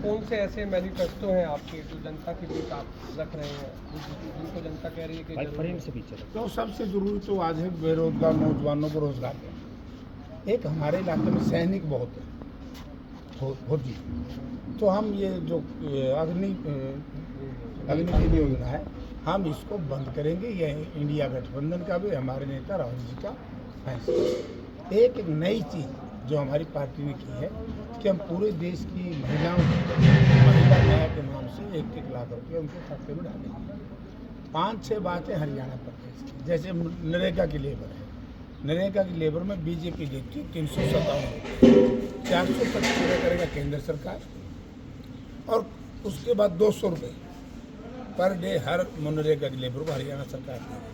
कौन से ऐसे मैनिफेस्टो हैं आपके जो जनता के बीच आप रख रहे हैं, जिनको जनता कह रही है कि फ्रेम से पीछे तो सबसे ज़रूरी तो आज है बेरोजगार नौजवानों को रोजगार देना। एक हमारे इलाके में सैनिक बहुत है होती, तो हम ये जो अग्नि की योजना है हम इसको बंद करेंगे। यह इंडिया गठबंधन का भी, हमारे नेता राहुल जी का फैसला। एक नई चीज़ जो हमारी पार्टी ने की है कि हम पूरे देश की महिलाओं को महिला न्याय के नाम से 1-1 लाख रुपये उनके खाते में डालेंगे। 5-6 बातें हरियाणा प्रदेश की, जैसे नरेगा की लेबर है। नरेगा की लेबर में बीजेपी देती है 357 425 रुपये करेगा केंद्र सरकार, और उसके बाद 200 रुपये पर डे हर मनरेगा की लेबर को हरियाणा सरकार देगी।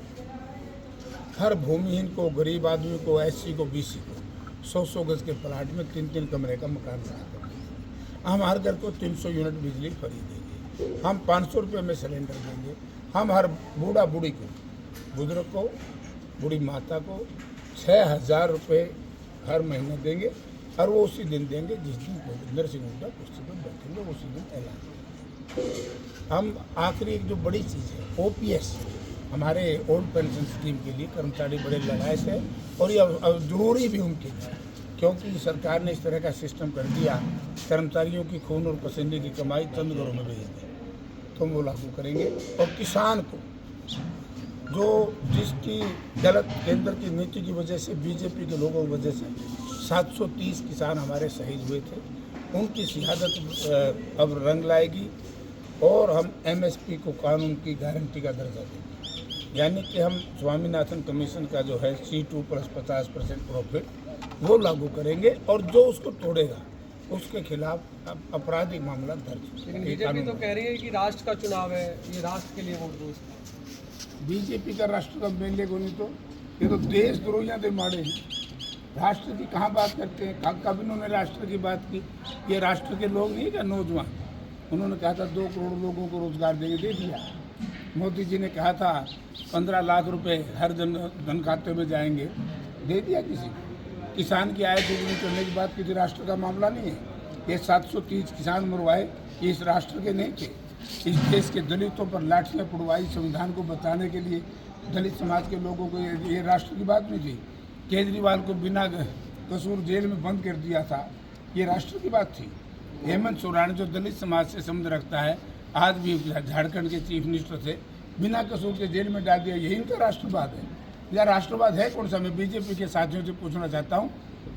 हर भूमिहीन को, गरीब आदमी को, SC को, BC को 100-100 गज के प्लाट में 3-3 कमरे का मकान बना देंगे। हम हर घर को 300 यूनिट बिजली फ्री देंगे। हम 500 रुपये में सिलेंडर देंगे। हम हर बूढ़ा बूढ़ी को, बुजुर्ग को, बूढ़ी माता को 6,000 रुपये हर महीने देंगे, और वो उसी दिन देंगे जिस दिन भूपेंद्र सिंह हुड्डा कुर्सी पर बैठेंगे, उसी दिन ऐलान करेंगे। हम आखिरी एक जो बड़ी चीज़ है OPS, हमारे ओल्ड पेंशन स्कीम के लिए कर्मचारी बड़े लड़ाई से, और ये अब जरूरी भी उनके लिए, क्योंकि सरकार ने इस तरह का सिस्टम कर दिया, कर्मचारियों की खून और पसीने की कमाई चंद घरों में भेज दी, तो हम वो लागू करेंगे। और किसान को, जो जिसकी गलत केंद्र की नीति की वजह से, बीजेपी के लोगों की वजह से 730 किसान हमारे शहीद हुए थे, उनकी शहादत अब रंग लाएगी। और हम MSP को कानून की गारंटी का दर्जा देंगे, यानी कि हम स्वामीनाथन कमीशन का जो है C2 + 50% प्रॉफिट वो लागू करेंगे, और जो उसको तोड़ेगा उसके खिलाफ आपराधिक मामला दर्ज। लेकिन बीजेपी तो कह रही है कि राष्ट्र का चुनाव है, ये राष्ट्र के लिए वोट दो। बीजेपी का राष्ट्र का मेले को नहीं, तो ये तो देशद्रोहियां दे मारे हैं। राष्ट्र की कहाँ बात करते हैं? कब इन्होंने राष्ट्र की बात की? ये राष्ट्र के लोग नहीं क्या, नौजवान? उन्होंने कहा था 2 करोड़ लोगों को रोजगार देंगे, दे दिया। मोदी जी ने कहा था 15 लाख रुपए हर धन खाते में जाएंगे, दे दिया किसी को। किसान की आय दोगुनी करने की बात की थी, राष्ट्र का मामला नहीं है। ये 730 किसान मरवाए, ये इस राष्ट्र के नहीं थे। इस देश के दलितों पर लाठियाँ पड़वाई संविधान को बचाने के लिए, दलित समाज के लोगों को, ये राष्ट्र की बात नहीं थी। केजरीवाल को बिना कसूर जेल में बंद कर दिया था, ये राष्ट्र की बात थी। हेमंत सोरेन जो दलित समाज से संबंध रखता है, आज भी झारखंड के चीफ मिनिस्टर थे, बिना कसूर के जेल में डाल दिया, यही इनका राष्ट्रवाद है। या राष्ट्रवाद है कौन सा? मैं बीजेपी के साथियों से पूछना चाहता हूँ,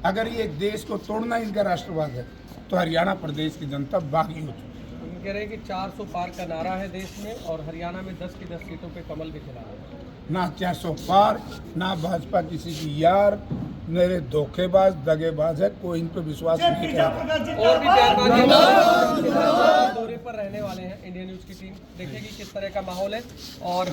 अगर ये देश को तोड़ना इनका राष्ट्रवाद है, तो हरियाणा प्रदेश की जनता बागी हो चुकी है। हम कह रहे हैं कि 400 पार का नारा है देश में, और हरियाणा में 10 की 10 सीटों पे कमल भी खिला है। ना 400 पार, ना भाजपा किसी की यार, मेरे धोखेबाज दगेबाज है, कोई इन पर विश्वास नहीं करेगा। और भी बयानबाजी दौरे पर रहने वाले हैं। इंडिया न्यूज़ की टीम देखेगी किस तरह का माहौल है। और